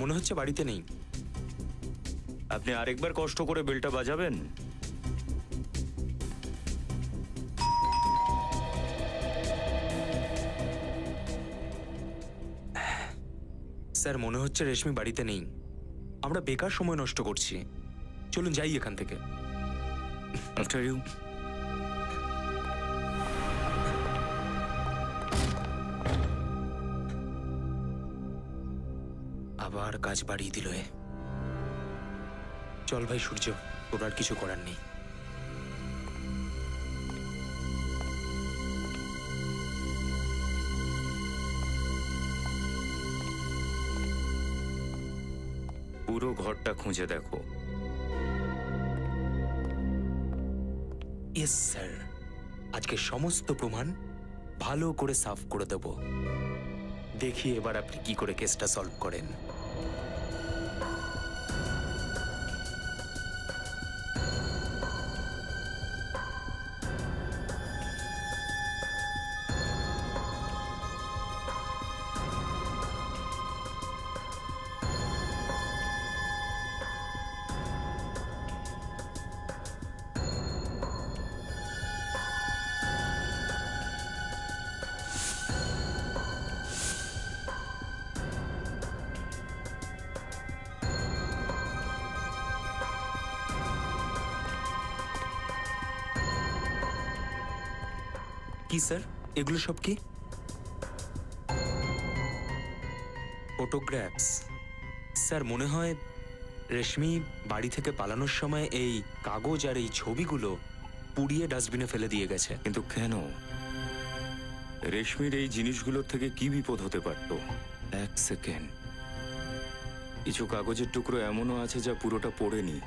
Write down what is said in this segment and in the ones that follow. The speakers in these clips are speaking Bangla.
মনে হচ্ছে বাড়িতে নেই। আপনি আরেকবার কষ্ট করে বেলটা বাজাবেন। স্যার মনে হচ্ছে রেশমি বাড়িতে নেই। আমরা বেকার সময় নষ্ট করছি, চলুন যাই এখান থেকে। After you. আবার কাজ বাড়িয়ে দিল এ। চল ভাই সূর্য, তোর আর কিছু করার নেই। পুরো ঘরটা খুঁজে দেখো। ইয়েস স্যার, আজকে সমস্ত প্রমাণ ভালো করে সাফ করে দেব। দেখি এবার আপনি কি করে কেসটা সলভ করেন। কি স্যার, এগুলো সব কি? ফটোগ্রাফস। স্যার মনে হয় রেশমি বাড়ি থেকে পালানোর সময় এই কাগজ আর এই ছবিগুলো পুড়িয়ে ডাস্টবিনে ফেলে দিয়ে গেছে। কিন্তু কেন? রেশমির এই জিনিসগুলোর থেকে কি বিপদ হতে পারত? এক সেকেন্ড, কিছু কাগজের টুকরো এমনও আছে যা পুরোটা পড়েনি।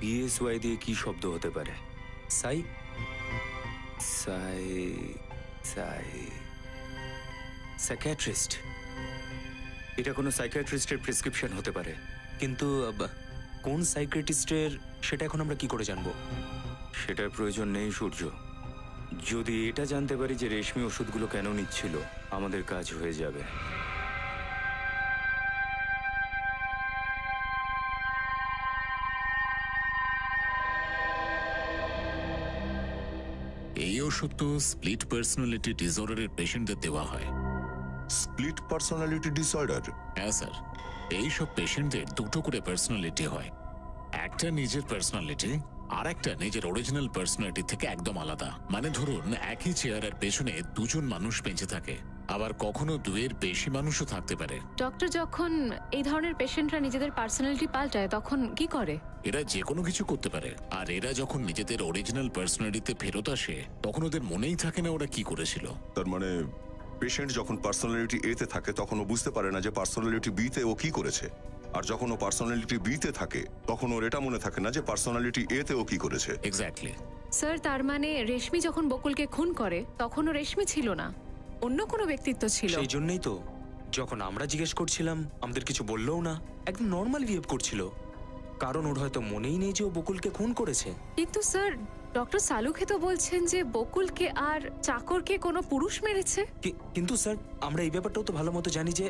PSY দিয়ে কি শব্দ হতে পারে? সাই সাই সাই সাইকিয়াট্রিস্ট। এটা কোনো সাইকিয়াট্রিস্টের প্রেসক্রিপশন হতে পারে। কিন্তু কোন সাইকিয়াট্রিস্টের সেটা এখন আমরা কি করে জানবো? সেটার প্রয়োজন নেই সূর্য। যদি এটা জানতে পারি যে রেশমি ওষুধগুলো কেন নিচ্ছিল, আমাদের কাজ হয়ে যাবে। এই ওষুধ তো স্প্লিট পার্সোনালিটি ডিসঅর্ডারের পেশেন্টদের দেওয়া হয়। Split personality disorder? হ্যাঁ স্যার, এইসব পেশেন্টদের দুটো করে পার্সোনালিটি হয়। একটা নিজের পার্সোনালিটি, আর একটা নিজের অরিজিনাল পার্সোনালিটি থেকে একদম আলাদা। মানে ধরুন একই চেয়ারের পেছনে দুজন মানুষ বেঁচে থাকে, আবার কখনো দুয়ের বেশি মানুষও থাকতে পারে। ডক্টর, যখন এই ধরনের পেশেন্টরা নিজেদের পার্সোনালিটি পাল্টায় তখন কি করে? এরা যে কোনো কিছু করতে পারে, আর এরা যখন নিজেদের অরিজিনাল পার্সোনালিটিতে ফেরত আসে তখন ওদের মনেই থাকে না ওরা কি করেছিল। তার মানে পেশেন্ট যখন পার্সোনালিটি এ তে থাকে তখন ও বুঝতে পারে না যে পার্সোনালিটি বি তে ও কি করেছে, আর যখন ও পার্সোনালিটি বি তে থাকে তখন ওর এটা মনে থাকে না যে পার্সোনালিটি এ তে ও কি করেছে। এক্স্যাক্টলি স্যার, তার মানে রেশমি যখন বকুলকে খুন করে তখনও রেশমি ছিল না, অন্য কোনো ব্যক্তিত্ব ছিল। সেই জন্যই তো যখন আমরা জিজ্ঞেস করছিলাম আমাদের কিছু বললেও না, একদম নর্মাল বিহেভ করছিল। কারণ ওর হয়তো মনেই নেই যে ও বকুলকে খুন করেছে। কিন্তু স্যার, ডক্টর সালুখে তো বলছেন যে বকুলকে আর চাকরকে কোনো পুরুষ মেরেছে। কিন্তু স্যার, আমরা এই ব্যাপারটাও তো ভালো মতো জানি যে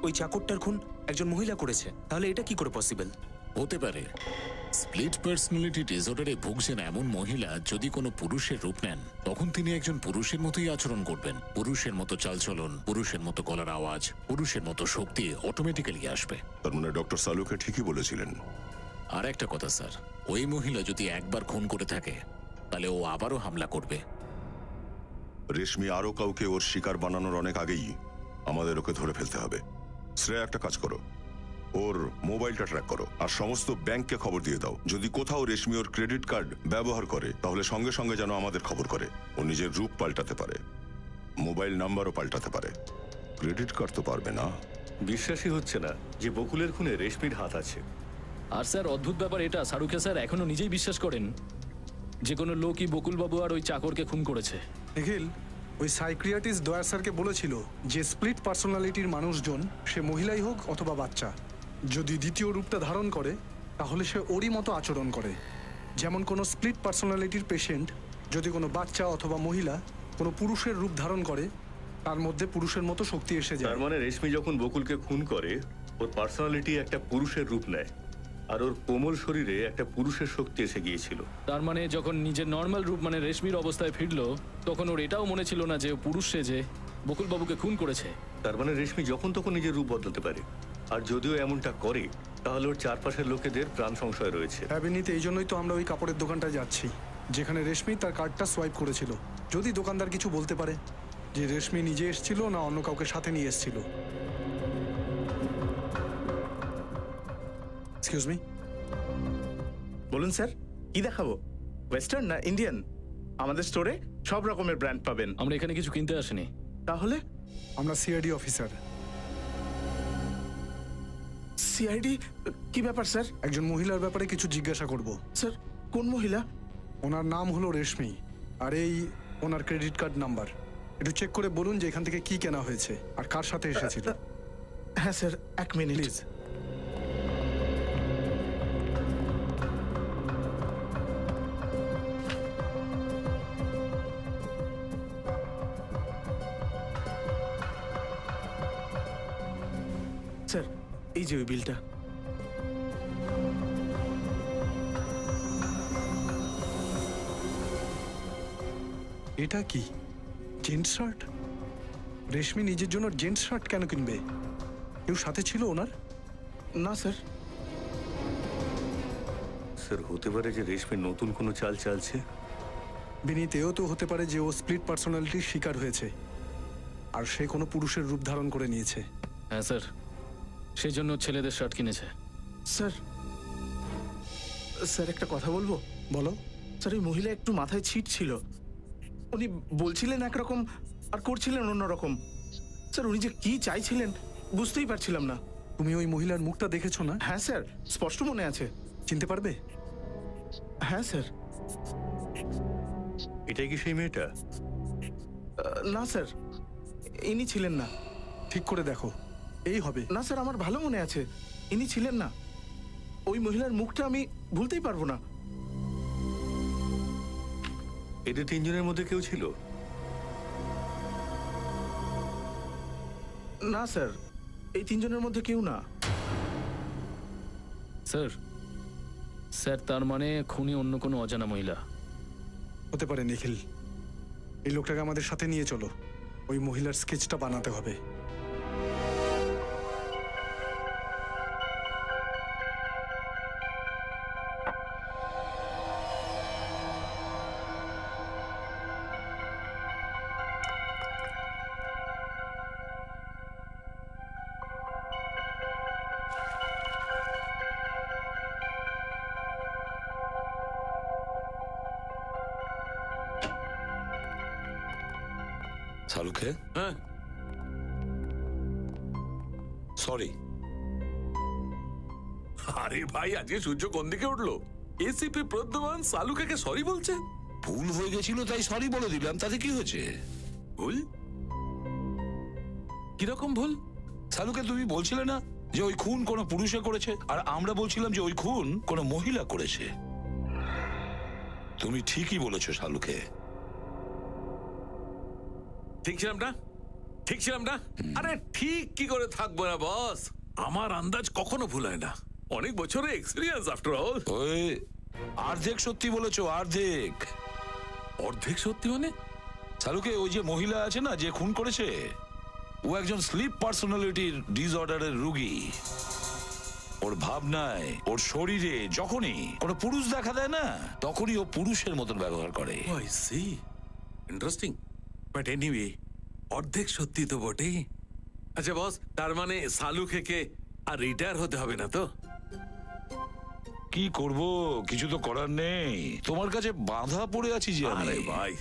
ওই চাকরটার খুন একজন মহিলা করেছে। তাহলে এটা কি করে পসিবল হতে পারে? স্প্লিট পার্সোনালিটি ডিসঅর্ডারে ভুগছেন এমন মহিলা যদি কোনো পুরুষের রূপ নেন তখন তিনি একজন পুরুষের মতোই আচরণ করবেন। পুরুষের মতো চালচলন, পুরুষের মতো গলার আওয়াজ, পুরুষের মতো শক্তি অটোমেটিক্যালি আসবে। তার মানে ডক্টর সালুকে ঠিকই বলেছিলেন। আর একটা কথা স্যার, ওই মহিলা যদি একবার খুন করে থাকে তাহলে ও আবারও হামলা করবে। রেশমি আরো কাউকে ওর শিকার বানানোর অনেক আগেই আমাদের ওকে ধরে ফেলতে হবে। শ্রেয়া, একটা কাজ করো, ওর মোবাইলটা ট্র্যাক করো আর সমস্ত ব্যাংককে খবর দিয়ে দাও। যদি কোথাও রেশমি ওর ক্রেডিট কার্ড ব্যবহার করে তাহলে সঙ্গে সঙ্গে যেন আমাদের খবর করে। ও নিজের রূপ পাল্টাতে পারে, মোবাইল নাম্বারও পাল্টাতে পারে, ক্রেডিট কার্ড তো পারবে না। বিশ্বাসই হচ্ছে না যে বকুলের খুনে রেশমির হাত আছে। আর স্যার, অদ্ভুত ব্যাপার এটা, শাহরুখে স্যার এখনো নিজেই বিশ্বাস করেন যে কোনো লোকই বকুলবাবু আর ওই চাকরকে খুন করেছে। নিখিল, ওই সাইক্রিয়াটিস্ট দয়ার স্যারকে বলেছিল যে স্প্লিট পার্সোনালিটির মানুষজন, সে মহিলাই হোক অথবা বাচ্চা, যদি দ্বিতীয় রূপটা ধারণ করে তাহলে সে ওরই মতো আচরণ করে। যেমন কোনো স্প্লিট পার্সোনালিটির পেশেন্ট যদি কোনো বাচ্চা অথবা মহিলা কোনো পুরুষের রূপ ধারণ করে, তার মধ্যে পুরুষের মতো শক্তি এসে যায়। তার মানে রেশমি যখন বকুলকে খুন করে ওর পার্সোনালিটি একটা পুরুষের রূপ নেয়, আর ওর কোমল শরীরে একটা পুরুষের শক্তি এসে গিয়েছিল। তার মানে যখন নিজের নর্মাল রূপ মানে রেশমির অবস্থায় ফিরলো, তখন ওর এটাও মনে ছিল না যে ও পুরুষ সেজে বকুল বাবুকে খুন করেছে। তার মানে রেশমি যখন তখন নিজের রূপ বদলাতে পারে, আর যদিও এমনটা করে তাহলে ওর চারপাশের লোকেদের প্রাণ সংশয় রয়েছে। হ্যাঁ বিনীত, এই জন্যই তো আমরা ওই কাপড়ের দোকানটায় যাচ্ছি যেখানে রেশমি তার কার্ডটা সোয়াইপ করেছিল। যদি দোকানদার কিছু বলতে পারে যে রেশমি নিজে এসেছিল না অন্য কাউকে সাথে নিয়ে এসেছিল। এক্সকিউজ মি, বলুন স্যার, কি দেখাবো? ওয়েস্টার্ন না ইন্ডিয়ান? আমাদের স্টোরে সব রকমের ব্র্যান্ড পাবেন। আমরা এখানে কিছু কিনতে আসিনি। তাহলে আমরা সিআইডি অফিসার। সিআইডি? কি ব্যাপার স্যার? একজন মহিলার ব্যাপারে কিছু জিজ্ঞাসা করব। স্যার, কোন মহিলা? ওনার নাম হলো রেশমি, আর এই ওনার ক্রেডিট কার্ড নাম্বার। একটু চেক করে বলুন যে এখান থেকে কি কেনা হয়েছে আর কার সাথে এসেছিল। হ্যাঁ স্যার, এক মিনিট প্লিজ। স্যার, এই যে ওই বিলটা। এটা কি জেন্টস শার্ট? রেশমি নিজের জন্য জেন্টস শার্ট কেন কিনবে? কেউ সাথে ছিল ওনার? না স্যার। স্যার, হতে পারে যে রেশমি নতুন কোনো চাল চালছে। বিনীত, এও তো হতে পারে যে ও স্প্লিট পার্সোনালিটির শিকার হয়েছে আর সে কোনো পুরুষের রূপ ধারণ করে নিয়েছে। হ্যাঁ স্যার, সেই জন্য ছেলেদের শার্ট কিনেছে। স্যার, স্যার একটা কথা বলবো? বলো। স্যার, ওই মহিলা একটু মাথায় ছিট ছিল। উনি বলছিলেন একরকম আর করছিলেন অন্যরকম। স্যার, উনি যে কি চাইছিলেন বুঝতেই পারছিলাম না। তুমি ওই মহিলার মুখটা দেখেছো না? হ্যাঁ স্যার, স্পষ্ট মনে আছে। চিনতে পারবে? হ্যাঁ স্যার। এটাই কি সেই মেয়েটা? না স্যার, ইনি ছিলেন না। ঠিক করে দেখো, এই হবে। না স্যার, আমার ভালো মনে আছে ইনি ছিলেন না। ওই মহিলার মুখটা আমি ভুলতেই পারবো না। এদের তিনজনের মধ্যে কেউ ছিল? না স্যার, এই তিনজনের মধ্যে কেউ না। স্যার, স্যার তার মানে খুনি অন্য কোনো অজানা মহিলা হতে পারে। নিখিল, এই লোকটাকে আমাদের সাথে নিয়ে চলো, ওই মহিলার স্কেচটা বানাতে হবে। শালুখে, হ্যাঁ সরি। আরে ভাই, আজকে সূর্য কোন দিকে উঠলো? এসিপি প্রদ্যমান সালুকে সরি বলছে? ভুল হয়ে গেছিল তাই সরি বলে দিলাম, তাতে কি হয়েছে? ভুল? কিরকম ভুল? শালুকে, তুমি বলছিলে না যে ওই খুন কোনো পুরুষে করেছে, আর আমরা বলছিলাম যে ওই খুন কোনো মহিলা করেছে। তুমি ঠিকই বলেছো শালুকে। ঠিক ছিলাম না? ঠিক ছিলাম না? আরে ঠিক কি করে থাকবো না বস? আমার আন্দাজ কখনো ভুল হয় না। অনেক বছরের এক্সপিরিয়েন্স আফটার অল। ওই অর্ধেক সত্যি বলেছো, অর্ধেক। অর্ধেক সত্যি মানে? শালুকে, ওই যে মহিলা আছে না যে খুন করেছে, ও একজন স্লিপ পার্সোনালিটির ডিসঅর্ডারের রোগী। ওর ভাবনায়, ওর শরীরে যখনই কোনো পুরুষ দেখা দেয় না, তখনই ও পুরুষের মতন ব্যবহার করে। I see, interesting. But anyway, অর্ধেক সত্যি তো বটেই। আচ্ছা বস, তার মানে সালু খেকে আর রিটায়ার হতে হবে না তো? কি করব, কিছু তো করার নেই। তোমার কাছে বাঁধা পড়ে আছি যে আমি। আরে ভাই,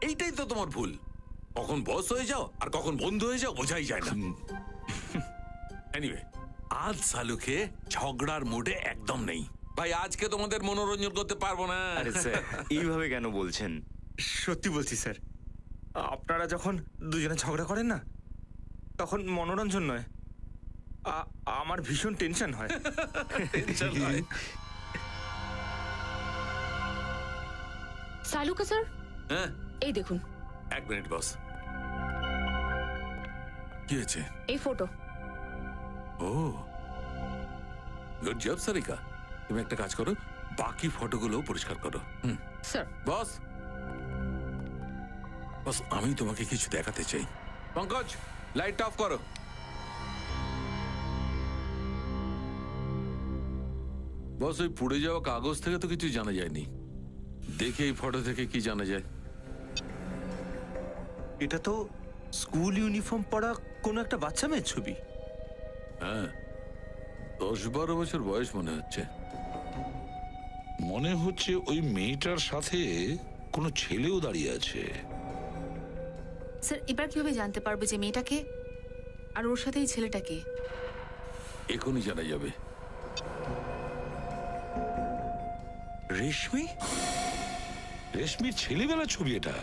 এইটাই তো তোমার ভুল। কখন বস হয়ে যাও আর কখন বন্ধু হয়ে যাও বোঝাই যায় না। এনিওয়ে, আজ সালুকে ঝগড়ার মুডে একদম নেই। ভাই, আজকে তোমাদের মনোরঞ্জন করতে পারবো না। আরে স্যার, এইভাবে কেন বলছেন? সত্যি বলছি স্যার, আপনারা যখন দুজনে ঝগড়া করেন না, তখন মনোরঞ্জন নয়, আমার ভীষণ টেনশন হয়। সালুকা স্যার, হ্যাঁ এই দেখুন, 1 মিনিট বস। কি হয়েছে? এই ফটো। ও গুড জব সারিকা। তুমি একটা কাজ করো, বাকি ফটোগুলো পরিষ্কার করো। স্যার, বস বস, আমি তোমাকে কিছু দেখাতে চাই। পঙ্কজ, লাইট অফ করো। বস, ওই পুড়ে যাওয়া কাগজ থেকে তো কিছু জানা যায়নি। দেখে এই ফটো থেকে কি জানা যায়? এটা তো স্কুল ইউনিফর্ম পরা কোনো একটা বাচ্চা মেয়ের ছবি। হ্যাঁ, 10-12 বছর বয়স মনে হচ্ছে। মনে হচ্ছে ওই মেয়েটার সাথে কোনো ছেলেও দাঁড়িয়ে আছে। স্যার, এবার কিভাবে জানতে পারবো যে মেয়েটাকে আর ওর সাথে এই ছেলেটাকে? এখনই জানা যাবে। রেশমি? রেশমির ছেলেবেলার ছবি এটা।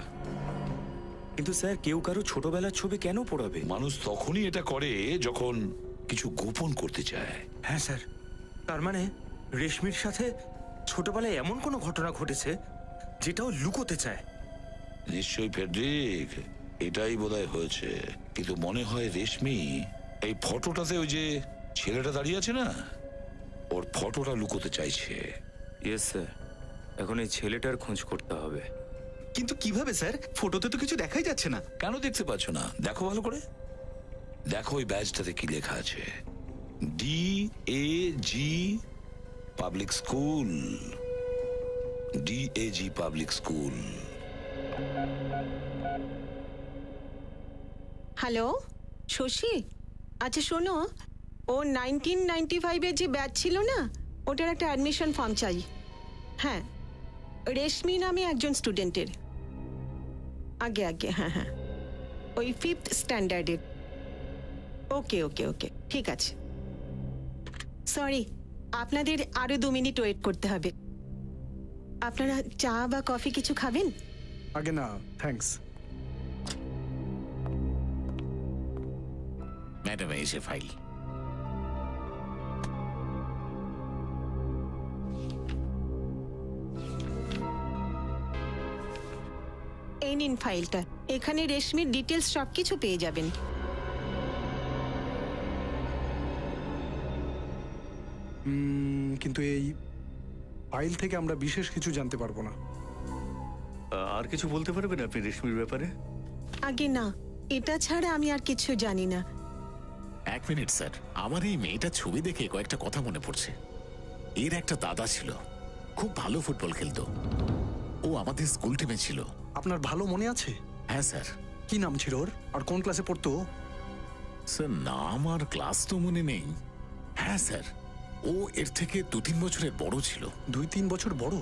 কিন্তু স্যার, কেউ কারো ছোটবেলার ছবি কেন পোড়াবে? মানুষ তখনই এটা করে যখন কিছু গোপন করতে চায়। হ্যাঁ স্যার, তার মানে রেশমির সাথে ছোটবেলায় এমন কোনো ঘটনা ঘটেছে যেটাও লুকোতে চায়। নিশ্চয়ই ফেডরিক, এটাই বোধহয় হয়েছে। কিন্তু মনে হয় রেশমি এই ফটোটাতে ওই যে ছেলেটা দাঁড়িয়ে আছে না, ওর ফটোটা লুকোতে চাইছে। ইয়েস স্যার, এখন এই ছেলেটার খোঁজ করতে হবে। কিন্তু কিভাবে স্যার? ফটোতে তো কিছু দেখাই যাচ্ছে না। কেন দেখতে পাচ্ছ না? দেখো ভালো করে। দেখো ওই ব্যাজটাতে কি লেখা আছে, DAG public school. DAG public school. Hello Shashi, আচ্ছা শোনো, ও 1995-এর যে ব্যাচ ছিল না, ওটার একটা অ্যাডমিশন ফর্ম চাই। হ্যাঁ, রেশমি নামে একজন স্টুডেন্টের। আগে আগে, হ্যাঁ হ্যাঁ, ওই 5th স্ট্যান্ডার্ডের। ওকে ওকে ওকে, ঠিক আছে। সরি, আপনাদের আরো 2 মিনিট ওয়েট করতে হবে। আপনারা চা বা কফি কিছু খাবেন? আগে না, থ্যাঙ্কস। ম্যাডাম, এই যে ফাইল। এই নিন ফাইলটা, এখানে রেশমির ডিটেলস সবকিছু পেয়ে যাবেন। কিন্তু এই ফাইল থেকে আমরা বিশেষ কিছু জানতে পারবো না। আর কিছু বলতে পারবেন আপনি রেশমির ব্যাপারে? আগে না, এটা ছাড়া আমি আর কিছু জানি না। 1 মিনিট স্যার, আমার এই মেয়েটার ছবি দেখে কয়েকটা কথা মনে পড়ছে। এর একটা দাদা ছিল, খুব ভালো ফুটবল খেলতো। ও আমাদের স্কুল টিমে ছিল। আপনার ভালো মনে আছে? হ্যাঁ স্যার। কি নাম ছিল ওর, আর কোন ক্লাসে পড়তো? স্যার, নাম আর ক্লাস তো মনে নেই। হ্যাঁ স্যার, ও এর থেকে 2-3 বছরের বড় ছিল। 2-3 বছর বড়?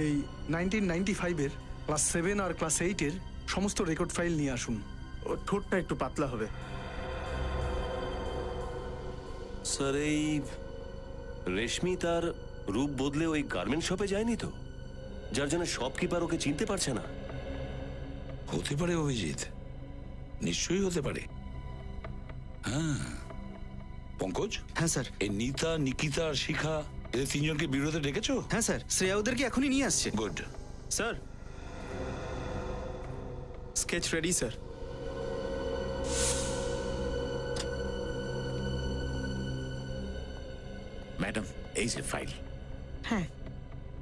এই 1995-এর ক্লাস 7 আর ক্লাস 8-এর সমস্ত রেকর্ড ফাইল নিয়ে আসুন। ওর ঠোঁটটা একটু পাতলা হবে। স্যার, এই রেশমি তার রূপ বদলে ওই গার্মেন্ট শপে যায়নি তো, যার জন্য শপকিপার ওকে চিনতে পারছে না? হতে পারে অভিজিৎ, নিশ্চয়ই হতে পারে। হ্যাঁ পঙ্কজ। হ্যাঁ স্যার। এই নিতা, নিকিতা আর শিখা, এদের 3জনকে বিরোধে ডেকেছো? হ্যাঁ স্যার, শ্রেয়া ওদেরকে এখনই নিয়ে আসছে। Good. Sir, sketch ready sir. Madam, এই যে ফাইল। হ্যাঁ,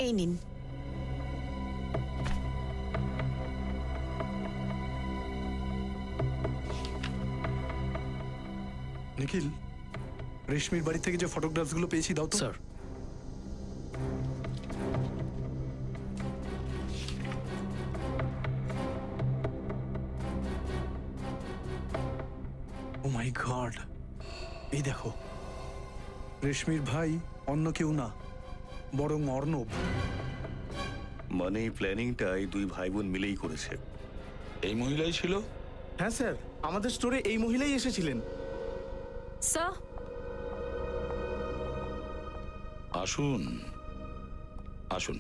এই নিন। নিখিল, রেশমির বাড়ি থেকে যে ফটোগ্রাফসগুলো পেয়েছি দাও তো। স্যার, ও মাই গড, এই দেখো, রেশমির ভাই অন্য কেউ না, বরং অর্ণব। মানে এই প্ল্যানিংটা এই দুই ভাই বোন মিলেই করেছে। এই মহিলাই ছিল? হ্যাঁ স্যার, আমাদের স্টোরে এই মহিলাই এসেছিলেন। স্যার, আসুন আসুন,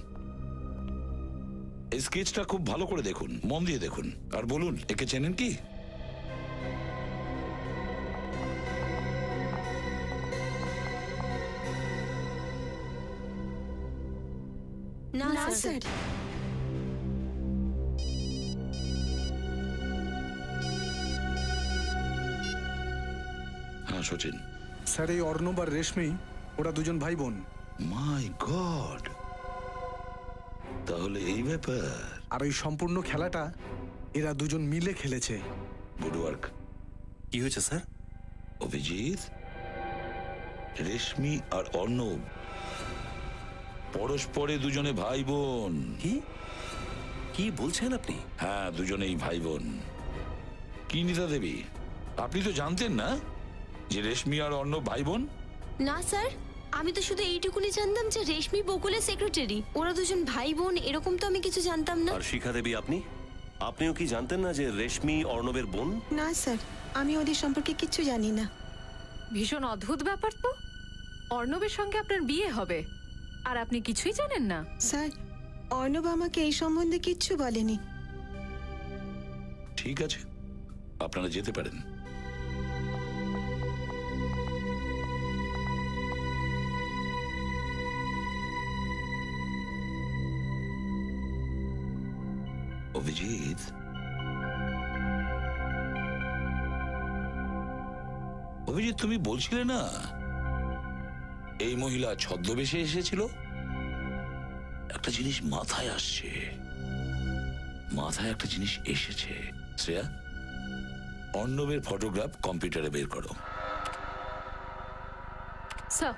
এই স্কেচটা খুব ভালো করে দেখুন, মন দিয়ে দেখুন, আর বলুন একে চেনেন কি? না স্যার। হ্যাঁ সচিন। স্যার এই অর্ণব আর রেশমি ওরা দুজন ভাই বোন। মাই গড, তাহলে এই ব্যাপার। আর ওই সম্পূর্ণ খেলাটা এরা দুজন মিলে খেলেছে। Good work. কি হয়েছে স্যার? অভিজিৎ, রেশমি আর অর্ণব পরস্পরে দুজনে ভাই বোন। কি কি বলছেন আপনি? হ্যাঁ, দুজনেই ভাই বোন। কি নিতা দেবী, আপনি তো জানতেন না যে রেশমি আর অর্ণব ভাই বোন? না স্যার, আমি তো শুধু এইটুকুনি জানতাম যে রেশমি বকুলের সেক্রেটারি। ওরা দুজন ভাই বোন এরকম তো আমি কিছু জানতাম না। আর শিখা দেবী, আপনিও কি জানতেন না যে রেশমি অর্ণবের বোন? না স্যার, আমি ওদের সম্পর্কে কিচ্ছু জানি না। ভীষণ অদ্ভুত ব্যাপার তো। অর্ণবের সঙ্গে আপনার বিয়ে হবে আর আপনি কিছুই জানেন না? স্যার, অর্ণব আমাকে এই সম্বন্ধে কিচ্ছু বলেনি। ঠিক আছে, আপনারা যেতে পারেন। অভিজিৎ, অভিজিৎ তুমি বলছিলে না এই মহিলা ছদ্মবেশে এসেছিল? একটা জিনিস মাথায় আসছে, মাথায় একটা জিনিস এসেছে। শ্রেয়া, অর্ণবের ফটোগ্রাফ কম্পিউটারে বের করো। স্যার,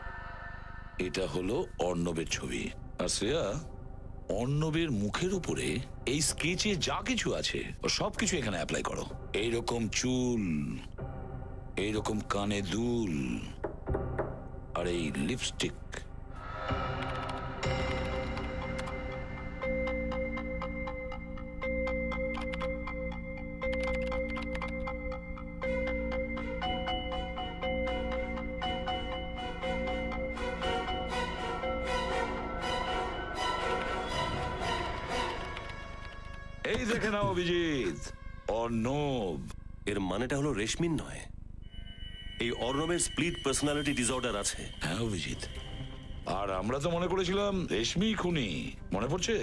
এটা হলো অর্ণবের ছবি। আর শ্রেয়া, অর্ণবের মুখের উপরে এই স্কেচে যা কিছু আছে ও সবকিছু এখানে অ্যাপ্লাই করো। এইরকম চুল, এইরকম কানে দুল, আর এই লিপস্টিক। এই দেখে নাও অভিজিৎ, অর্ণব। এর মানেটা হলো রেশমির নয়, এই অর্ণবের স্প্লিট পার্সোনালিটি ডিসঅর্ডার আছে। হ্যাঁ অভিজিৎ, আর আমরা তো মনে করেছিলাম রেশমি খুনি। মনে পড়ছে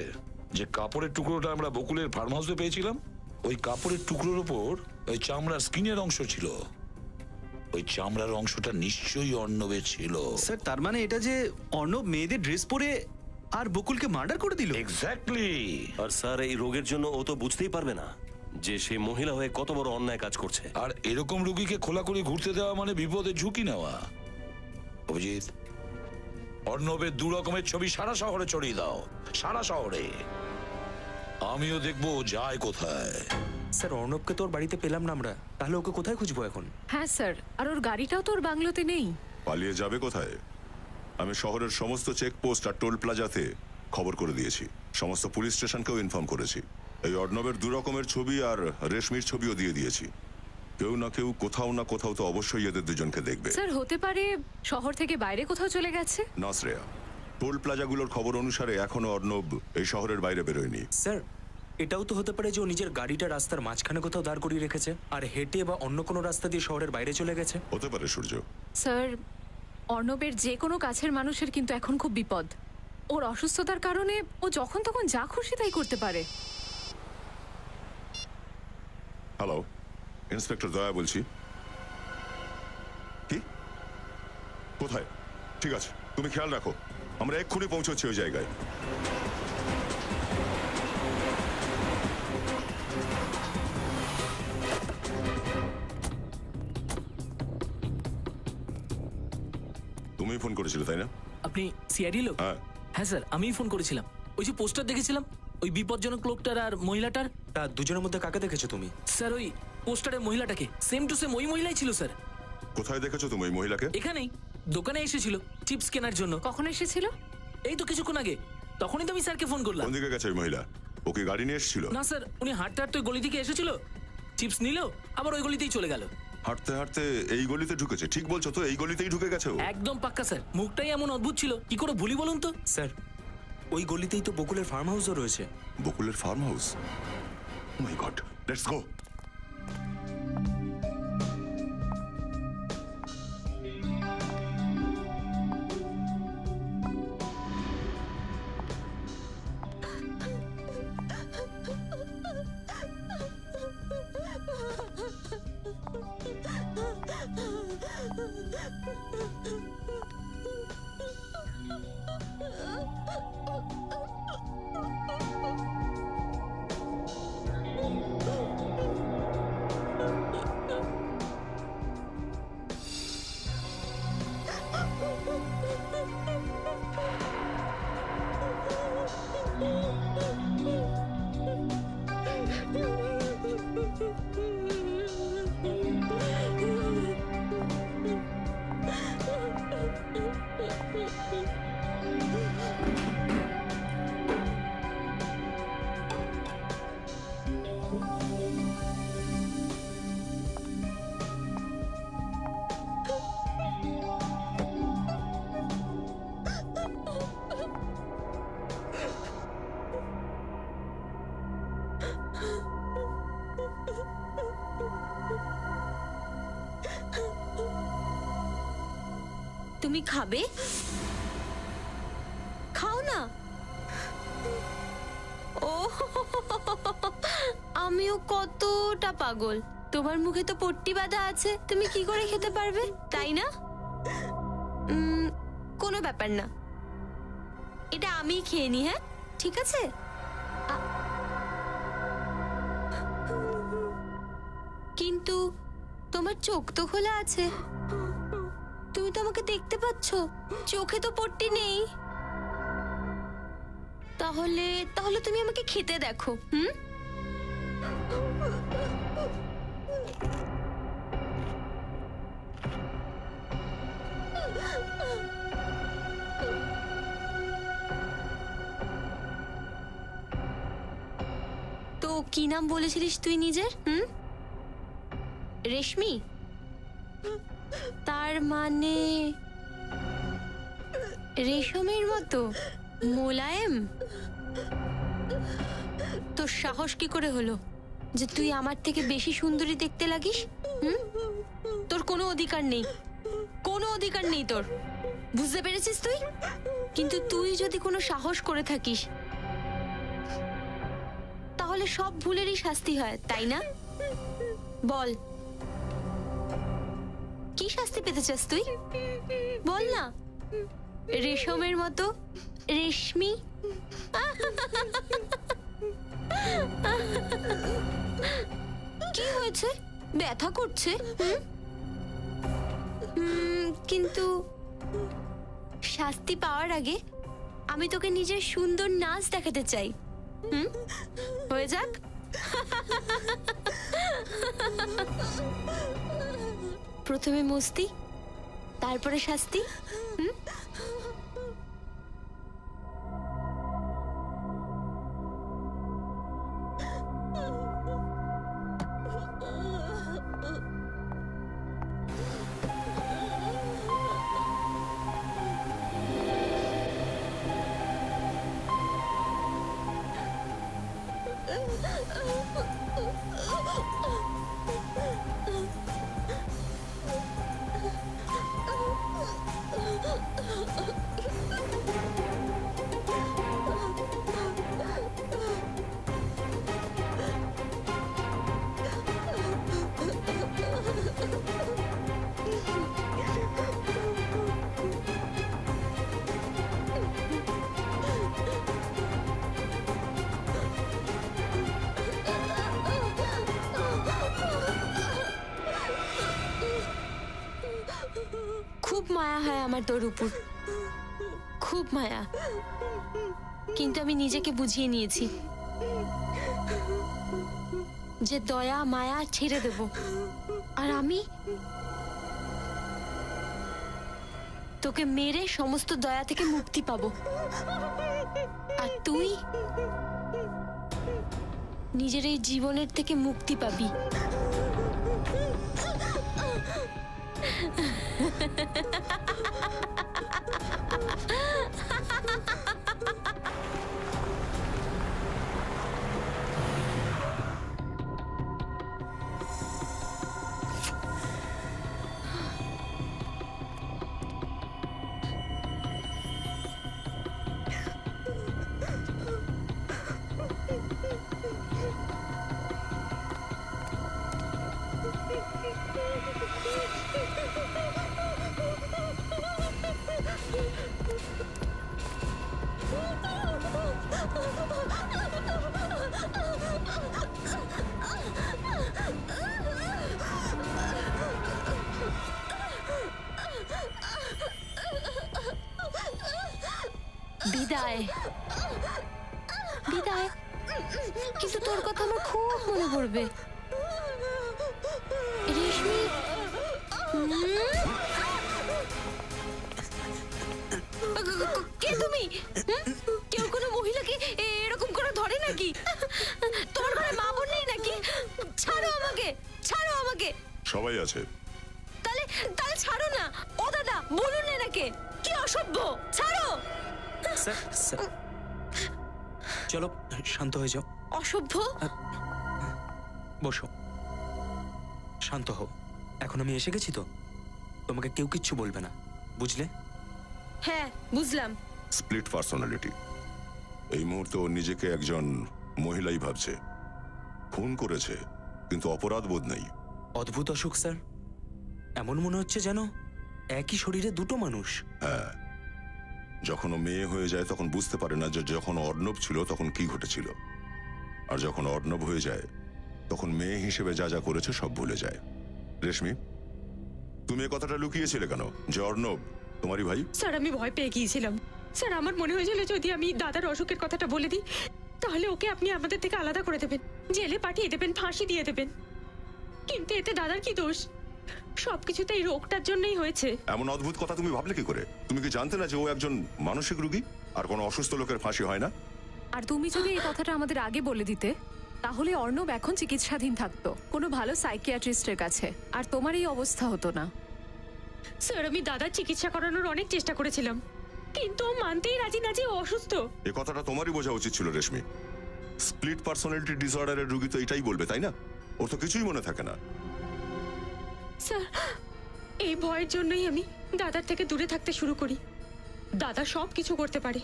যে কাপড়ের টুকরোটা আমরা বকুলের ফার্ম হাউসে পেয়েছিলাম? ওই কাপড়ের টুকরোর উপর ওই চামড়ার স্কিনের অংশ ছিল। ওই চামড়ার অংশটা নিশ্চয়ই অর্ণবের ছিল। স্যার, তার মানে এটা যে অর্ণব মেয়েদের ড্রেস পরে আর বকুলকে মার্ডার করে দিল? এক্স্যাক্টলি। আর স্যার, এই রোগের জন্য ও তো বুঝতেই পারবে না যে সে মহিলা হয়ে কত বড় অন্যায় কাজ করছে। আর এরকম রুগীকে খোলা করে ঘুরতে দেওয়া মানে বিপদের ঝুঁকি নেওয়া। অভিজিৎ, অর্ণবের দু রকমের ছবি সারা শহরে ছড়িয়ে দাও, সারা শহরে। আমিও দেখবো যায় কোথায়। স্যার, অর্ণবকে তো ওর বাড়িতে পেলাম না আমরা, তাহলে ওকে কোথায় খুঁজবো এখন? হ্যাঁ স্যার, আর ওর গাড়িটাও তো ওর বাংলোতে নেই। পালিয়ে যাবে কোথায়? আমি শহরের সমস্ত চেকপোস্ট আর টোল প্লাজাতে খবর করে দিয়েছি, সমস্ত পুলিশ স্টেশনকেও ইনফর্ম করেছি। এই অর্ণবের দু রকমের ছবি আর রেশমির ছবিও দিয়ে দিয়েছি। কেউ না কেউ কোথাও না কোথাও তো অবশ্যই এদের দুজনকে দেখবে। স্যার, হতে পারে শহর থেকে বাইরে কোথাও চলে গেছে। না শ্রেয়া, টোল প্লাজাগুলোর খবর অনুসারে এখনো অর্ণব এই শহরের বাইরে বেরোয়নি। স্যার, এটাও তো হতে পারে যে ও নিজের গাড়িটা রাস্তার মাঝখানে কোথাও দাঁড় করিয়ে রেখেছে আর হেঁটে বা অন্য কোনো রাস্তা দিয়ে শহরের বাইরে চলে গেছে। হতে পারে সূর্য। স্যার, অর্ণবের যে কোনো কাছের মানুষের কিন্তু এখন খুব বিপদ। ওর অসুস্থতার কারণে ও যখন তখন যা খুশি তাই করতে পারে। হ্যালো, ইন্সপেক্টর দয়া বলছি। কি? কোথায়? ঠিক আছে, তুমি খেয়াল রাখো, আমরা এক্ষুনি পৌঁছচ্ছি ওই জায়গায়। তুমি ফোন করেছিলে তাই না? আপনি সিআইডি লোক? হ্যাঁ স্যার, আমিই ফোন করেছিলাম। ওই যে পোস্টার দেখেছিলাম, ওই বিপজ্জনক লোকটার আর মহিলাটার। তা দুজনের মধ্যে কাকে দেখেছো তুমি? স্যার, ওই পোস্টারের মহিলাটাকে সেম টু সেম ওই মহিলাই ছিল স্যার। কোথায় দেখেছো তুমি ওই মহিলাকে? এখানেই দোকানে এসেছিল চিপস কেনার জন্য। কখন এসেছিল? এই তো কিছুক্ষণ আগে। তখনই তো আমি স্যারকে ফোন করলাম। কোন দিকে গেছে ওই মহিলা? ওকে গাড়ি নিয়ে এসেছিল? না স্যার, উনি হাঁটতে হাঁটতে ওই গলি থেকে এসেছিল, চিপস নিল, আবার ওই গলিতেই চলে গেল। হাঁটতে হাঁটতে এই গলিতে ঢুকেছে? ঠিক বলছো তো, এই গলিতেই ঢুকে গেছে ও? একদম পাক্কা স্যার, মুখটাই এমন অদ্ভুত ছিল, কি করে ভুলি বলুন তো? স্যার, ওই গলিতেই তো বকুলের ফার্ম হাউসও রয়েছে। বকুলের farm house? My God, let's go. তুমি খাবে? খাও না। ও আমিও কতটা পাগল। তোমার মুখে তো পট্টি বাঁধা আছে, তুমি কি করে খেতে পারবে, তাই না? কোনো ব্যাপার না, এটা আমি খেয়ে নি। হ্যাঁ ঠিক আছে। কিন্তু তোমার চোখ তো খোলা আছে, তুমি তো আমাকে দেখতে পাচ্ছ, চোখে তো পট্টি নেই। তাহলে তাহলে তুমি আমাকে খেতে দেখো। তো কি নাম বলেছিলিস তুই নিজের? রেশমি? তার মানে রেশমের মতো মোলায়েম? তোর সাহস কি করে হলো যে তুই আমার থেকে বেশি সুন্দরী দেখতে লাগিস? তোর কোনো অধিকার নেই, কোনো অধিকার নেই তোর, বুঝতে পেরেছিস তুই? কিন্তু তুই যদি কোনো সাহস করে থাকিস তাহলে সব ভুলেরই শাস্তি হয়, তাই না? বল, কি শাস্তি পেতে চাস তুই? বল না। রেশমের মতো রেশমি? কি হয়েছে? ব্যথা করছে? কিন্তু শাস্তি পাওয়ার আগে আমি তোকে নিজের সুন্দর নাচ দেখাতে চাই। হয়ে যাক। প্রথমে মস্তি, তারপরে শাস্তি। খুব মায়া হয় আমার তোর উপর, খুব মায়া। কিন্তু আমি নিজেকে বুঝিয়ে নিয়েছি যে দয়া মায়া ছেড়ে দেব, আর আমি তোকে মেরে সমস্ত দয়া থেকে মুক্তি পাবো, আর তুই নিজের এই জীবনের থেকে মুক্তি পাবি। বিদায় বিদায়। কিন্তু তোর কথা আমার খুব মনে পড়বে রেশমি। কে তুমি? কেউ কোনো মহিলাকে এরকম করে ধরে নাকি? তোর ঘরে মা বোন নেই নাকি? ছাড়ো আমাকে, ছাড়ো আমাকে। সবাই আছে। তাহলে তাহলে ছাড়ো না। ও দাদা বলুন না নাকি? কি অসভ্য, ছাড়ো। স্যার স্যার চলো শান্ত হয়ে যাও। অসভ্য। বসো, শান্ত হও। এখন আমি এসে গেছি তো, তোমাকে কেউ কিচ্ছু বলবে না, বুঝলে? হ্যাঁ বুঝলাম। Split personality. এই মুহূর্তে ও নিজেকে একজন মহিলাই ভাবছে। খুন করেছে কিন্তু অপরাধ বোধ নেই। অদ্ভুত অসুখ স্যার, এমন মনে হচ্ছে যেন একই শরীরে দুটো মানুষ। হ্যাঁ, যখন ও মেয়ে হয়ে যায় তখন বুঝতে পারে না যে যখন অর্ণব ছিল তখন কি ঘটেছিল, আর যখন অর্ণব হয়ে যায় তখন মেয়ে হিসেবে যা যা করেছে সব ভুলে যায়। রেশমি, তুমি এ কথাটা লুকিয়েছিলে কেন যে অর্ণব তোমারই ভাই? স্যার আমি ভয় পেয়ে গিয়েছিলাম। স্যার আমার মনে হয়েছিল যদি আমি দাদার অসুখের কথাটা বলে দিই তাহলে ওকে আপনি আমাদের থেকে আলাদা করে দেবেন, জেলে পাঠিয়ে দেবেন, ফাঁসি দিয়ে দেবেন। কিন্তু এতে দাদার কি দোষ? সবকিছুতে এই রোগটার জন্যই হয়েছে। এমন অদ্ভুত কথা তুমি ভাবলে কি করে? তুমি কি জানতে না যে ও একজন মানসিক রোগী আর কোনো অসুস্থ লোকের ফাঁসি হয় না? আর তুমি যদি এই কথাটা আমাদের আগে বলে দিতে তাহলে অর্ণব এখন চিকিৎসাধীন থাকতো কোনো ভালো সাইকিয়াট্রিস্টের কাছে, আর তোমার এই অবস্থা হতো না। স্যার আমি দাদার চিকিৎসা করানোর অনেক চেষ্টা করেছিলাম কিন্তু ও মানতেই রাজি না যে ও অসুস্থ। এ কথাটা তোমারই বোঝা উচিত ছিল রেশমি। স্প্লিট পার্সোনালিটি ডিসঅর্ডারের রোগী তো এটাই বলবে, তাই না? ওর তো কিছুই মনে থাকে না। স্যার এই ভয়ের জন্যই আমি দাদার থেকে দূরে থাকতে শুরু করি। দাদা সব কিছু করতে পারে।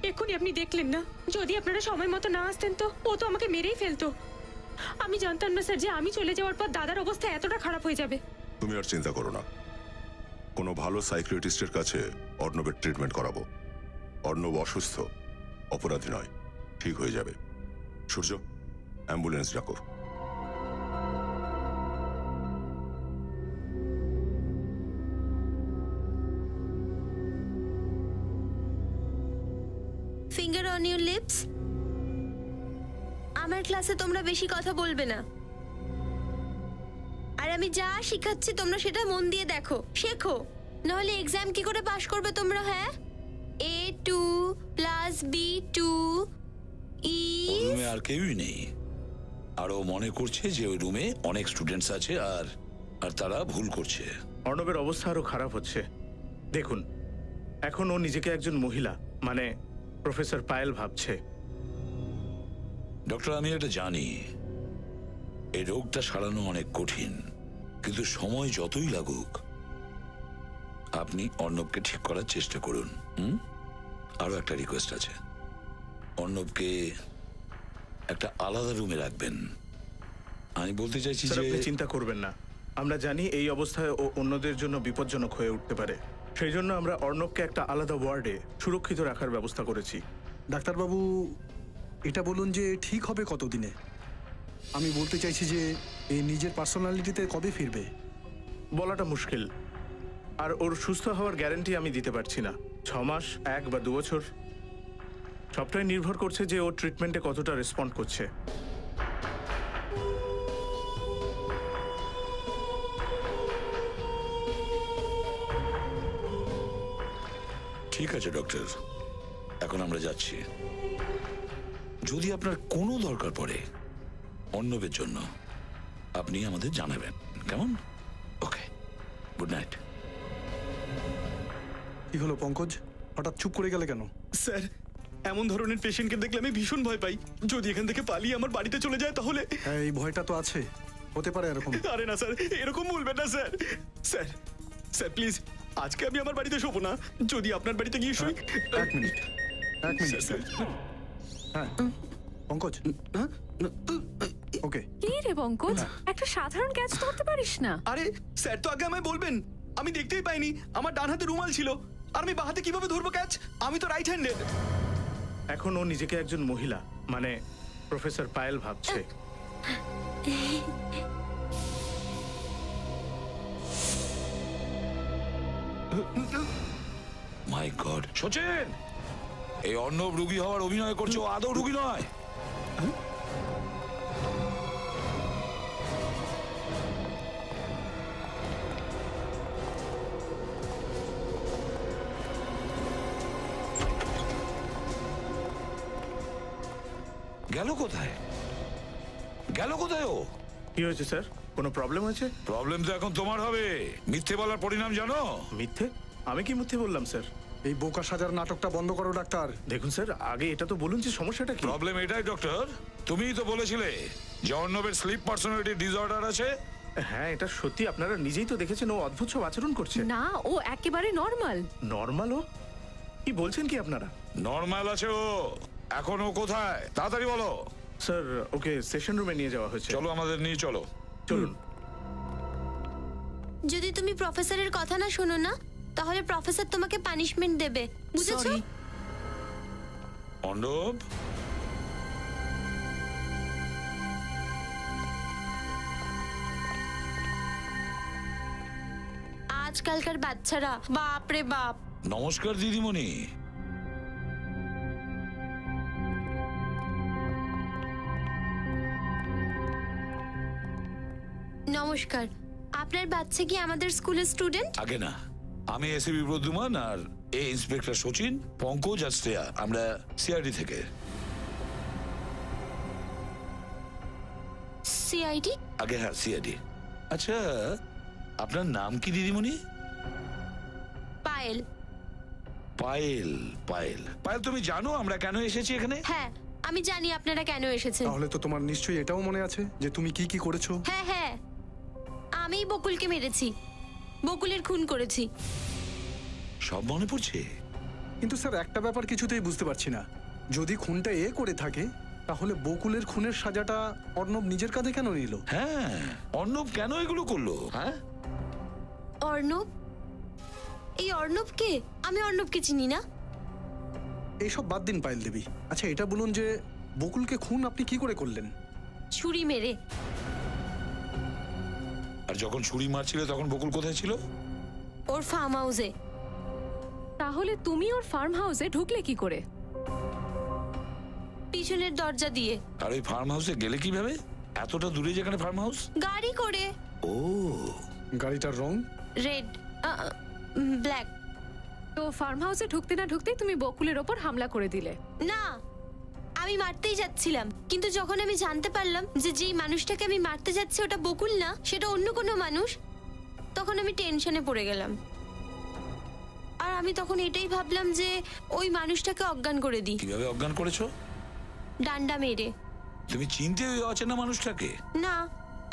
এক্ষুনি আপনি দেখলেন না, যদি আপনারা সময় মতো না আসতেন তো ও তো আমাকে মেরেই ফেলতো। আমি জানতাম না স্যার যে আমি চলে যাওয়ার পর দাদার অবস্থা এতটা খারাপ হয়ে যাবে। তুমি আর চিন্তা করো না, কোনো ভালো সাইকিয়াট্রিস্টের কাছে অর্ণবের ট্রিটমেন্ট করাবো। অর্ণব অসুস্থ, অপরাধী নয়, ঠিক হয়ে যাবে। সূর্য, অ্যাম্বুলেন্স ডাকো। Finger on your lips. আমার ক্লাসে তোমরা বেশি কথা বলবে না, আর আমি যা শেখাচ্ছি তোমরা সেটা মন দিয়ে দেখো, শেখো, নাহলে এক্সাম কি করে পাশ করবে তোমরা? হ্যাঁ, A2 + B2 রুমে আর কেউই নেই, আর ও মনে করছে যে ওই রুমে অনেক স্টুডেন্টস আছে আর আর তারা ভুল করছে। অর্ণবের অবস্থা আরো খারাপ হচ্ছে। দেখুন, এখন ও নিজেকে একজন মহিলা মানে প্রফেসর পায়েল ভাবছে। ডক্টর, আমি এটা জানি এই রোগটা সারানো অনেক কঠিন, কিন্তু সময় যতই লাগুক আপনি অর্ণবকে ঠিক করার চেষ্টা করুন। আরো একটা রিকোয়েস্ট আছে, অর্ণবকে একটা আলাদা রুমে রাখবেন। আমি বলতে চাইছি স্যার, যে আপনি চিন্তা করবেন না। আমরা জানি এই অবস্থায় ও অন্যদের জন্য বিপজ্জনক হয়ে উঠতে পারে, সেই জন্য আমরা অর্ণবকে একটা আলাদা ওয়ার্ডে সুরক্ষিত রাখার ব্যবস্থা করেছি। ডাক্তারবাবু, এটা বলুন যে ঠিক হবে কতদিনে? আমি বলতে চাইছি যে এই নিজের পার্সোনালিটিতে কবে ফিরবে? বলাটা মুশকিল, আর ওর সুস্থ হওয়ার গ্যারান্টি আমি দিতে পারছি না। 6 মাস, 1 বা 2 বছর, সবটাই নির্ভর করছে যে ও ট্রিটমেন্টে কতটা রেসপন্ড করছে। ঠিক আছে ডক্টর, এখন আমরা যাচ্ছি। যদি আপনার কোনো দরকার পড়ে অর্ণবের জন্য আপনি আমাদের জানাবেন, কেমন? ওকে, গুড নাইট। কি হলো পঙ্কজ, হঠাৎ চুপ করে গেলে কেন? স্যার, এমন ধরনের পেশেন্টকে দেখলে আমি ভীষণ ভয় পাই। যদি এখান থেকে পালিয়ে আমার বাড়িতে চলে যায় তাহলে? হ্যাঁ, এই ভয়টা তো আছে, হতে পারে এরকম। আরে না স্যার, এরকম বলবেন না স্যার। স্যার স্যার প্লিজ, আজকে আমি আমার বাড়িতে শোবো না, যদি আপনার বাড়িতে গিয়ে শুই। এক মিনিট স্যার। হ্যাঁ পঙ্কজ, ওকে। কি রে পঙ্কজ, একটা সাধারণ ক্যাচ ধরতে পারিস না? আরে স্যার তো আগে আমায় বলবেন, আমি দেখতেই পাইনি। আমার ডান হাতে রুমাল ছিল, আর আমি বাঁ হাতে কিভাবে ধরবো ক্যাচ? আমি তো রাইট হ্যান্ডেড। এখন ও নিজেকে একজন মহিলা মানে প্রফেসর পায়েল ভাবছে। মাই গড, সচিন, এই অর্ণব রুগী হওয়ার অভিনয় করছো, আদৌ রুগী নয়। গেল কোথায়? গেল কোথায় ও? কি হয়েছে স্যার? কোনো প্রবলেম হয়েছে? প্রবলেম তো এখন তোমার হবে। মিথ্যে বলার পরিণাম জানো? মিথ্যে? আমি কি মিথ্যে বললাম স্যার? এই বোকা সাজার নাটকটা বন্ধ করো ডাক্তার। দেখুন স্যার, আগে এটা তো বলুন যে সমস্যাটা কি। প্রবলেম এটাই ডক্টর, তুমিই তো বলেছিলে যে অর্ণবের স্লিপ পার্সোনালিটি ডিসঅর্ডার আছে। হ্যাঁ, এটা সত্যি। আপনারা নিজেই তো দেখেছেন ও অদ্ভুত সব আচরণ করছে। না, ও একেবারে নর্মাল। নর্মাল? ও কি বলছেন কি আপনারা? নর্মাল আছে ও। এখন ও কোথায়? তাড়াতাড়ি বলো। স্যার, ওকে সেশন রুমে নিয়ে যাওয়া হয়েছে। চলো, আমাদের নিয়ে চলো। চলুন। যদি তুমি প্রফেসরের কথা না শোনো না, তাহলে প্রফেসর তোমাকে পানিশমেন্ট দেবে, বুঝেছো? অর্ণব, আজকালকার বাচ্চারা, বাপ রে বাপ। নমস্কার দিদিমণি। নমস্কার। আপনার বাচ্চা কি আমাদের স্কুলের স্টুডেন্ট? আগে না, আমি এসিবি প্রদ্যুমান আর এ ইন্সপেক্টর সচিন, পঙ্কজ আর শ্রেয়া, আমরা সিআইডি থেকে। সিআইডি? আগে হ্যাঁ, সিআইডি। আচ্ছা, আপনার নাম কি দিদিমণি? পায়েল। পায়েল। পায়েল, পায়েল, তুমি জানো আমরা কেন এসেছি এখানে? হ্যাঁ, আমি জানি আপনারা কেন এসেছেন। তাহলে তো তোমার নিশ্চয়ই এটাও মনে আছে যে তুমি কি কি করেছো? হ্যাঁ হ্যাঁ, আমি বকুলকে মেরেছি, বকুলের খুন করেছি। সব মনে পড়ছে? কিন্তু স্যার, একটা ব্যাপার কিছুতেই বুঝতে পারছি না। যদি খুনটা এ করে থাকে, তাহলে বকুলের খুনের সাজাটা অর্ণব নিজের কাঁধে কেন নিল? হ্যাঁ, অর্ণব কেন এগুলো করলো? হ্যাঁ, অর্ণব? এই অর্ণবকে? আমি অর্ণবকে চিনি না। এইসব বাদ দিন পায়েল দেবী। আচ্ছা, এটা বলুন যে বকুলকে খুন আপনি কি করে করলেন? ছুরি মেরে। আর যখন ছুরি মারছিলে তখন বকুল কোথায় ছিল? ওর ফার্ম হাউসে। তাহলে তুমি ওর ফার্ম হাউসে ঢুকলে কি করে? পিছনের দরজা দিয়ে। আর ওই ফার্ম হাউসে গেলে কিভাবে? এতটা দূরে যেখানে ফার্ম হাউস? গাড়ি করে। ও, গাড়িটার রং? Red, black. তো ফার্ম হাউসে ঢুকতে না ঢুকতেই তুমি বকুলের ওপর হামলা করে দিলে? না, আমি মারতেই যাচ্ছিলাম, কিন্তু যখন আমি জানতে পারলাম যে যেই মানুষটাকে আমি মারতে যাচ্ছি ওটা বকুল না, সেটা অন্য কোনো মানুষ, তখন আমি টেনশনে পড়ে গেলাম। আর আমি তখন এটাই ভাবলাম যে ওই মানুষটাকে অজ্ঞান করে দিই। কিভাবে অজ্ঞান করেছো? ডান্ডা মেরে। তুমি চিনতে ওই অচেনা মানুষটাকে? না,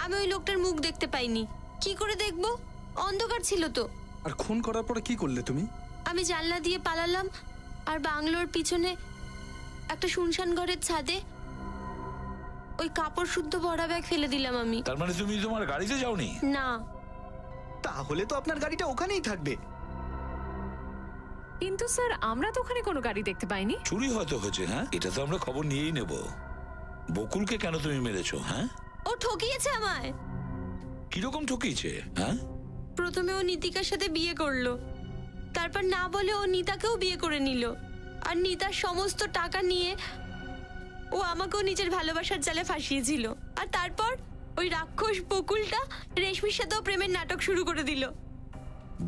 আমি ওই লোকটার মুখ দেখতে পাইনি। কি করে দেখবো? অন্ধকার ছিল তো। আর খুন করার পরে কি করলে তুমি? আমি জানলা দিয়ে পালালাম, আর বাংলোর পিছনে একটা শুনশান ঘরের ছাদে ওই কাপড় শুদ্ধ ভরা ব্যাগ ফেলে দিলাম আমি। তার মানে তুমি তোমার গাড়িতে যাওনি? না। তাহলে তো আপনার গাড়িটা ওখানেই থাকবে। কিন্তু স্যার, আমরা তো ওখানে কোনো গাড়ি দেখতে পাইনি। চুরি হয়তো হয়েছে। হ্যাঁ, এটা তো আমরা খবর নিয়েই নেব। বকুলকে কেন তুমি মেরেছো? হ্যাঁ, ও ঠকিয়েছে আমায়। কিরকম ঠকিয়েছে? হ্যাঁ, প্রথমে ও নীতিকার সাথে বিয়ে করলো, তারপর না বলে ও নিতাকেও বিয়ে করে নিল, আর নিতার সমস্ত টাকা নিয়ে ও আমাকেও নিজের ভালোবাসার জালে ফাঁসিয়েছিল। আর তারপর ওই রাক্ষস বকুলটা রেশমির সাথেও প্রেমের নাটক শুরু করে দিল।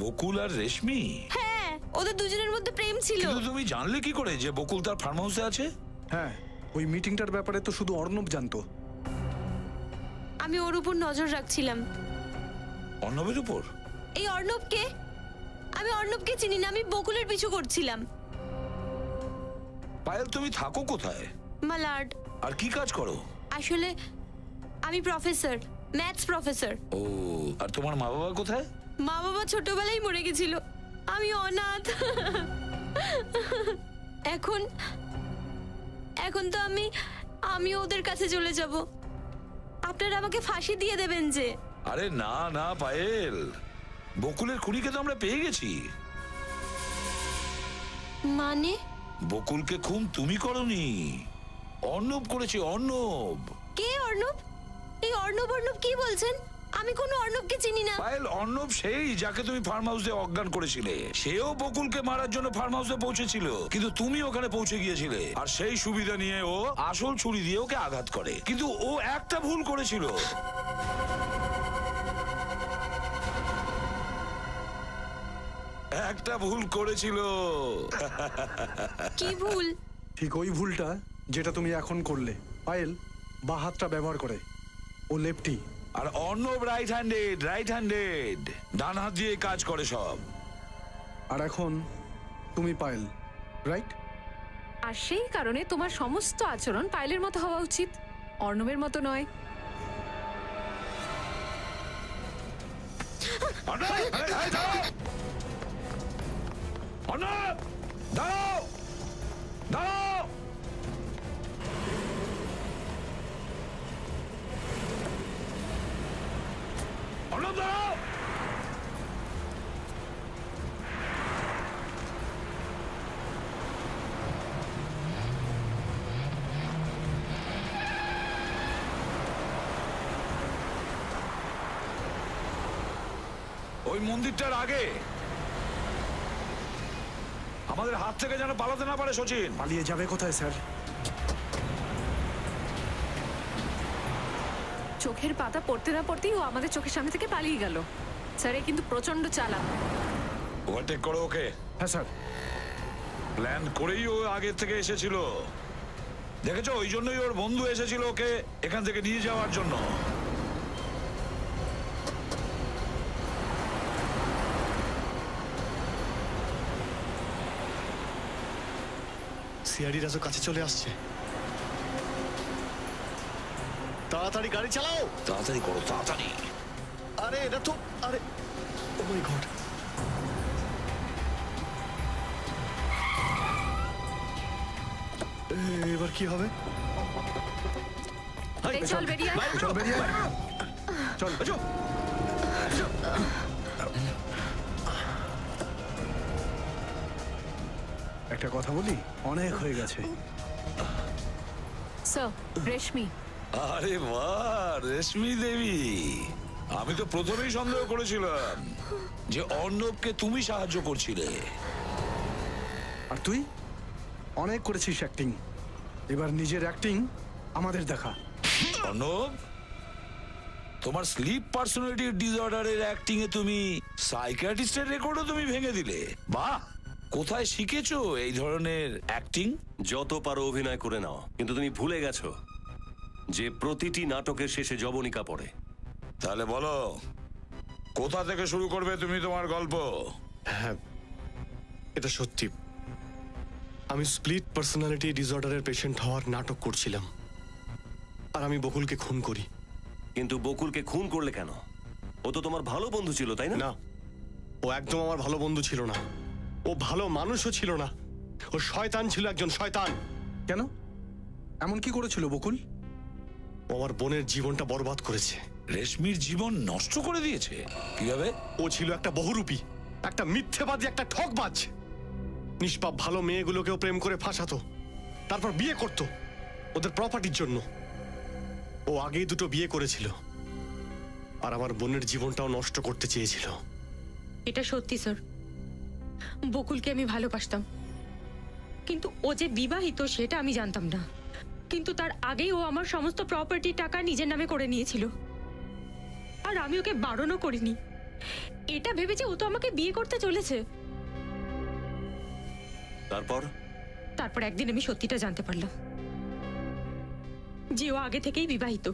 বকুল আর রেশমি? হ্যাঁ, ওদের দুজনের মধ্যে প্রেম ছিল। কিন্তু তুমি জানলে কি করে যে বকুল তার ফার্ম হাউসে আছে? হ্যাঁ, ওই মিটিংটার ব্যাপারে তো শুধু অর্ণব জানতো। আমি ওর উপর নজর রাখছিলাম। অর্ণবের উপর? এই অর্ণবকে? আমি অর্ণবকে চিনি না, আমি বকুলের পিছু করছিলাম। পায়েল, তুমি থাকো কোথায়? মালাড। আর কি কাজ করো? আসলে আমি প্রফেসর, ম্যাথস প্রফেসর। ও, আর তোমার মা বাবা কোথায়? মা বাবা ছোটবেলায় মরে গেছিল, আমি অনাথ। এখন এখন তো আমি ওদের কাছে চলে যাব। আপনারা আমাকে ফাঁসি দিয়ে দেবেন যে? আরে না না পায়েল, বকুলের খুনিকে তো আমরা পেয়ে গেছি। মানে? বকুলকে খুন তুমি করনি, অর্ণব করেছে। অর্ণব? কে অর্ণব? এই অর্ণব অর্ণব কি বলছেন? আমি কোনো অর্ণবকে চিনি না। পায়েল, অর্ণব সেই যাকে তুমি ফার্ম হাউসে অজ্ঞান করেছিলে। সেও বকুলকে মারার জন্য ফার্ম হাউসে পৌঁছেছিল, কিন্তু তুমি ওখানে পৌঁছে গিয়েছিলে। আর সেই সুবিধা নিয়ে ও আসল ছুরি দিয়ে ওকে আঘাত করে। কিন্তু ও একটা ভুল করেছিল। একটা ভুল করেছিল। কি ভুল? ঠিক ওই ভুলটা যেটা তুমি এখন করলে। পায়েল বাঁ হাতটা ব্যবহার করে, ও লেফটি। আর অর্ণব রাইট হ্যান্ডেড, ডান হাত দিয়ে কাজ করে সব। আর এখন তুমি পায়েল, রাইট? আর সেই কারণে তোমার সমস্ত আচরণ পায়েলের মতো হওয়া উচিত, অর্ণবের মতো নয়। অর্ণব, দাঁড়াও, দাঁড়াও। অর্ণব, দাঁড়াও। ওই মন্দিরটার আগে আমাদের হাত থেকে যেন পালাতে না পারে সচিন। পালিয়ে যাবে কোথায় স্যার? চোখের পাতা পড়তে না পড়তেই ও আমাদের চোখের সামনে থেকে পালিয়ে গেল। স্যার, এ কিন্তু প্রচন্ড চালাক। ওভারটেক করো ওকে। হ্যাঁ স্যার। প্ল্যান করেই ও আগের থেকে এসেছিল, দেখেছো? ওই জন্যই ওর বন্ধু এসেছিল ওকে এখান থেকে নিয়ে যাওয়ার জন্য। সিআইডিরা তো কাছে চলে আসছে। তাড়াতাড়ি গাড়ি চালাও। তাড়াতাড়ি করো, তাড়াতাড়ি। আরে এটা তো, আরে ও মাই গড। এবার কি হবে? এই চল বেরিয়ে আয়। চল বেরিয়ে আয়। চল। একটা কথা বলি, অনেক হয়ে গেছে। স্যার, রেশমি। আরে বাহ, রেশমি দেবী। আমি তো প্রথমেই সন্দেহ করেছিলাম যে অর্ণবকে তুমি সাহায্য করছিলে। আর তুই অনেক করেছিস অ্যাক্টিং, এবার নিজের অ্যাক্টিং আমাদের দেখা। অর্ণব, তোমার স্লিপ পার্সোনালিটি ডিসঅর্ডারের অ্যাক্টিং এ তুমি সাইকিয়াট্রিস্টের রেকর্ডও তুমি ভেঙে দিলে। বাহ, কোথায় শিখেছো এই ধরনের অ্যাক্টিং? যত পারো অভিনয় করে নাও, কিন্তু তুমি ভুলে গেছো যে প্রতিটি নাটকের শেষে জবনিকা পড়ে। তাহলে বলো, কোথা থেকে শুরু করবে তুমি তোমার গল্প? হ্যাঁ, এটা সত্যি। আমি স্প্লিট পার্সোনালিটি ডিসঅর্ডারের পেশেন্ট হওয়ার নাটক করছিলাম, আর আমি বকুলকে খুন করি। কিন্তু বকুলকে খুন করলে কেন? ও তো তোমার ভালো বন্ধু ছিল, তাই না? না, ও একদম আমার ভালো বন্ধু ছিল না। ও ভালো মানুষও ছিল না। ও শয়তান ছিল, একজন শয়তান। কেন? এমন কি করেছিল বকুল? ও আমার বোনের জীবনটা বরবাদ করেছে। রেশমির জীবন নষ্ট করে দিয়েছে? কিভাবে? ও ছিল একটা বহুরূপী, একটা মিথ্যেবাদী, একটা ঠকবাজ। নিষ্পাপ ভালো মেয়েগুলোকেও প্রেম করে ফাঁসাতো, তারপর বিয়ে করত ওদের প্রপার্টির জন্য। ও আগেই দুটো বিয়ে করেছিল, আর আমার বোনের জীবনটাও নষ্ট করতে চেয়েছিল। এটা সত্যি স্যার, বকুলকে আমি ভালোবাসতাম, কিন্তু ও যে বিবাহিত সেটা আমি জানতাম না। কিন্তু তার আগেই ও আমার সমস্ত প্রপার্টি টাকা নিজের নামে করে নিয়েছিল, আর আমি ওকে বারণও করিনি। এটা ভেবেছে ও তো আমাকে বিয়ে করতে চলেছে। তারপর একদিন আমি সত্যিটা জানতে পারলাম যে ও আগে থেকেই বিবাহিত,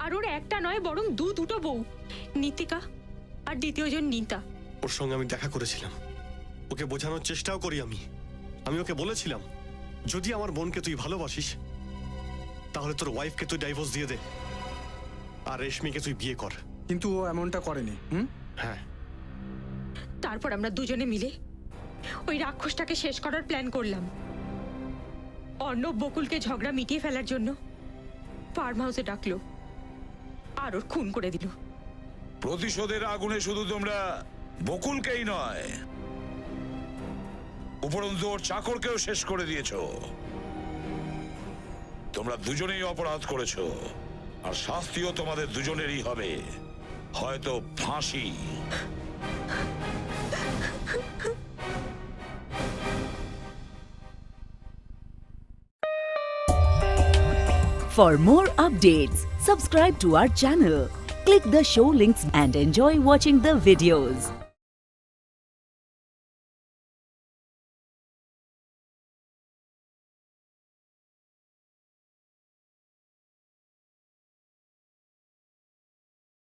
আর ওর একটা নয় বরং দুটো বউ, নীতিকা আর দ্বিতীয়জন নিতা। ওর সঙ্গে আমি দেখা করেছিলাম, ওকে বোঝানোর চেষ্টাও করি। আমি ওকে বলেছিলাম, যদি আমার বোনকে তুই ভালোবাসিস তাহলে তোর ওয়াইফকে তুই ডাইভোর্স দিয়ে দে, আর রেশমিকে তুই বিয়ে কর। কিন্তু ও এমনটা করেনি। হ্যাঁ। তারপর আমরা দুজনে মিলে ওই রাক্ষসটাকে শেষ করার প্ল্যান করলাম। অর্ণব বকুলকে ঝগড়া মিটিয়ে ফেলার জন্য ফার্ম হাউসে ডাকলো, আর ওর খুন করে দিল। প্রতিশোধের আগুনে শুধু তোমরা বকুলকেই নয়, উপরন্তু ওর চাকরকেও শেষ করে দিয়েছো। তোমরা দুজনেই অপরাধ করেছো, আর শাস্তিও তোমাদের দুজনেরই হবে। হয়তো ফাঁসি। For more updates, subscribe to our channel, click the show links and enjoy watching the videos.